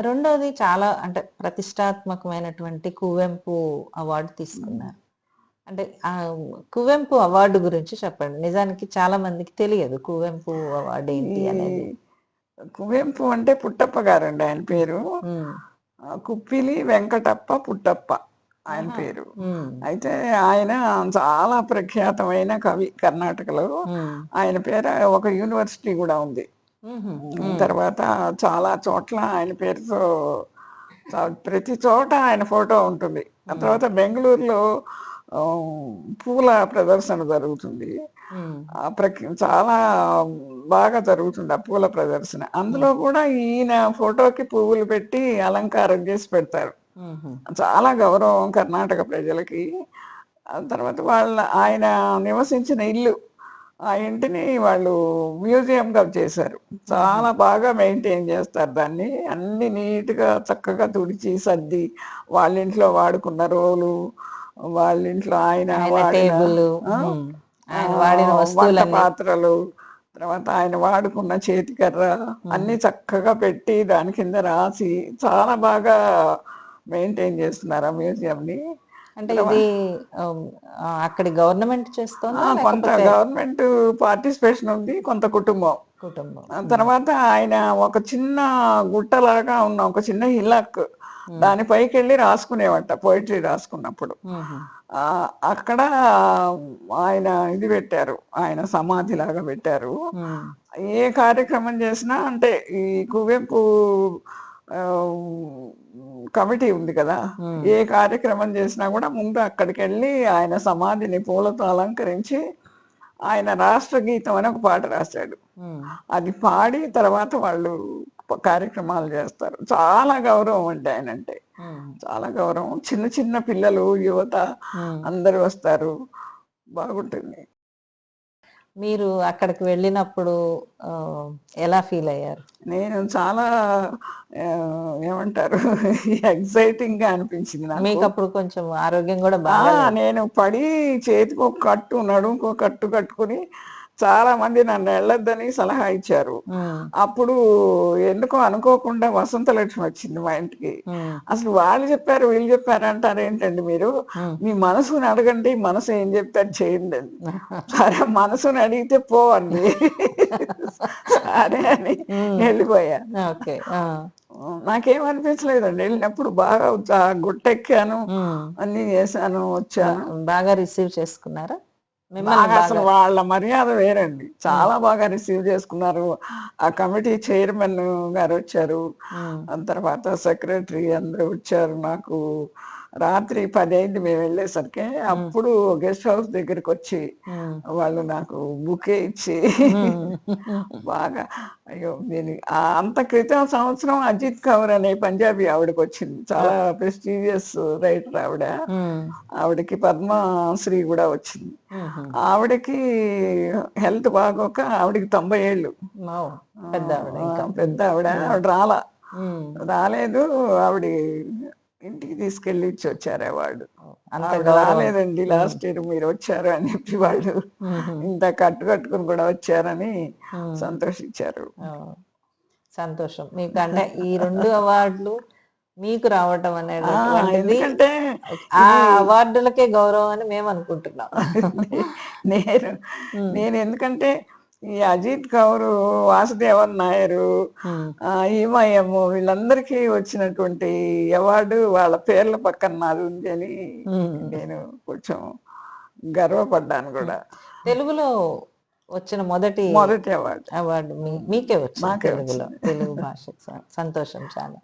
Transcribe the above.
రెండోది చాలా అంటే ప్రతిష్టాత్మకమైనటువంటి కువెంపు అవార్డు తీసుకున్నారు. అంటే కువెంపు అవార్డు గురించి చెప్పండి. నిజానికి చాలా మందికి తెలియదు కువెంపు అవార్డు ఏంటి అనేది. కువెంపు అంటే పుట్టప్ప గారండి ఆయన పేరు. కుప్పిలి వెంకటప్ప పుట్టప్ప ఆయన పేరు. అయితే ఆయన చాలా ప్రఖ్యాతమైన కవి కర్ణాటకలో. ఆయన పేరు ఒక యూనివర్సిటీ కూడా ఉంది. తర్వాత చాలా చోట్ల ఆయన పేరుతో ప్రతి చోట ఆయన ఫోటో ఉంటుంది. ఆ తర్వాత బెంగళూరులో పూల ప్రదర్శన జరుగుతుంది. చాలా బాగా జరుగుతుంది ఆ పూల ప్రదర్శన. అందులో కూడా ఈయన ఫోటోకి పువ్వులు పెట్టి అలంకారం చేసి పెడతారు. చాలా గౌరవం కర్ణాటక ప్రజలకి. తర్వాత ఆయన నివసించిన ఇల్లు, ఆ ఇంటిని వాళ్ళు మ్యూజియంగా చేశారు. చాలా బాగా మెయింటైన్ చేస్తారు దాన్ని. అన్ని నీట్గా చక్కగా తుడిచి సర్ది వాళ్ళ ఇంట్లో వాడుకున్న రోలు, వాళ్ళ ఇంట్లో ఆయన వంట పాత్రలు, తర్వాత ఆయన వాడుకున్న చేతికర్ర అన్ని చక్కగా పెట్టి దాని కింద రాసి చాలా బాగా మెయింటైన్ చేస్తున్నారు ఆ మ్యూజియంని. అంటే ఇది అక్కడి గవర్నమెంట్ చేస్తోందా? కొంత గవర్నమెంట్ పార్టిసిపేషన్ ఉంది, కొంత కుటుంబం. తర్వాత ఆయన ఒక చిన్న గుట్టలాగా ఉన్న ఒక చిన్న హిలాక్ దానిపైకి వెళ్ళి రాసుకునేవంట పోయిటరీ రాసుకున్నప్పుడు. అక్కడ ఆయన ఇది పెట్టారు, ఆయన సమాధి లాగా పెట్టారు. ఏ కార్యక్రమం చేసినా అంటే ఈ కువెంపు కమిటీ ఉంది కదా, ఏ కార్యక్రమం చేసినా కూడా ముందు అక్కడికి వెళ్ళి ఆయన సమాధిని పూలతో అలంకరించి ఆయన రాష్ట్ర గీతం అని ఒక పాట రాశాడు. అది పాడి తర్వాత వాళ్ళు కార్యక్రమాలు చేస్తారు. చాలా గౌరవం అండి ఆయన అంటే, చాలా గౌరవం. చిన్న చిన్న పిల్లలు, యువత అందరూ వస్తారు, బాగుంటుంది. మీరు అక్కడికి వెళ్ళినప్పుడు ఎలా ఫీల్ అయ్యారు? నేను చాలా ఏమంటారు ఎక్సైటింగ్ గా అనిపించింది నాకు. మీకు అప్పుడు కొంచెం ఆరోగ్యం కూడా బాగా, నేను పడి చేతికి ఒక కట్టు, నడుముకు ఒక కట్టు కట్టుకుని చాలా మంది నన్ను వెళ్ళొద్దని సలహా ఇచ్చారు. అప్పుడు ఎందుకో అనుకోకుండా వసంత లక్ష్మి వచ్చింది మా ఇంటికి. అసలు వాళ్ళు చెప్పారు వీళ్ళు చెప్పారు అంటారు ఏంటండి మీరు, మీ మనసుని అడగండి, మనసు ఏం చెప్తారు చేయండి అని. సరే మనసుని అడిగితే పోవండి సరే అని వెళ్ళిపోయా. నాకేమనిపించలేదండి వెళ్ళినప్పుడు. బాగా గుట్టెక్కాను, అన్ని చేశాను, వచ్చాను. బాగా రిసీవ్ చేసుకున్నారా? బాగా అసలు వాళ్ళ మర్యాద వేరండి, చాలా బాగా రిసీవ్ చేసుకున్నారు. ఆ కమిటీ చైర్మన్ గారు వచ్చారు, తర్వాత సెక్రటరీ అందరూ వచ్చారు. నాకు రాత్రి 10 అయింది మేము వెళ్ళేసరికి. అప్పుడు గెస్ట్ హౌస్ దగ్గరికి వచ్చి వాళ్ళు నాకు బుకే ఇచ్చి బాగా, అయ్యో నేను అంత క్రితం సంవత్సరం అజిత్ కౌర్ అనే పంజాబీ ఆవిడకి వచ్చింది, చాలా ప్రెస్టీజియస్ రైటర్ ఆవిడ. ఆవిడకి పద్మశ్రీ కూడా వచ్చింది. ఆవిడకి హెల్త్ బాగోక ఆవిడకి 90 ఏళ్ళు, పెద్ద ఆవిడ. ఆవిడ రాలేదు. ఆవిడ ఇంటికి తీసుకెళ్ళి ఇచ్చి వచ్చారు అవార్డు. రాలేదండి లాస్ట్ ఇయర్ మీరు వచ్చారు అని చెప్పి వాళ్ళు ఇంత కట్టుకుని కూడా వచ్చారని సంతోషించారు. సంతోషం మీకు. అంటే ఈ 2 అవార్డులు మీకు రావటం అనేది, ఎందుకంటే ఆ అవార్డులకే గౌరవం అని మేము అనుకుంటున్నాం. నేను ఎందుకంటే ఈ అజిత్ కౌర్, వాసుదేవన్ నాయరు, ఈమయం వీళ్ళందరికీ వచ్చినటువంటి అవార్డు వాళ్ళ పేర్ల పక్కన నాది ఉంది అని నేను కొంచెం గర్వపడ్డాను కూడా. తెలుగులో వచ్చిన మొదటి అవార్డు మీకే వచ్చింది, తెలుగులో, తెలుగు భాష. సంతోషం చాలా.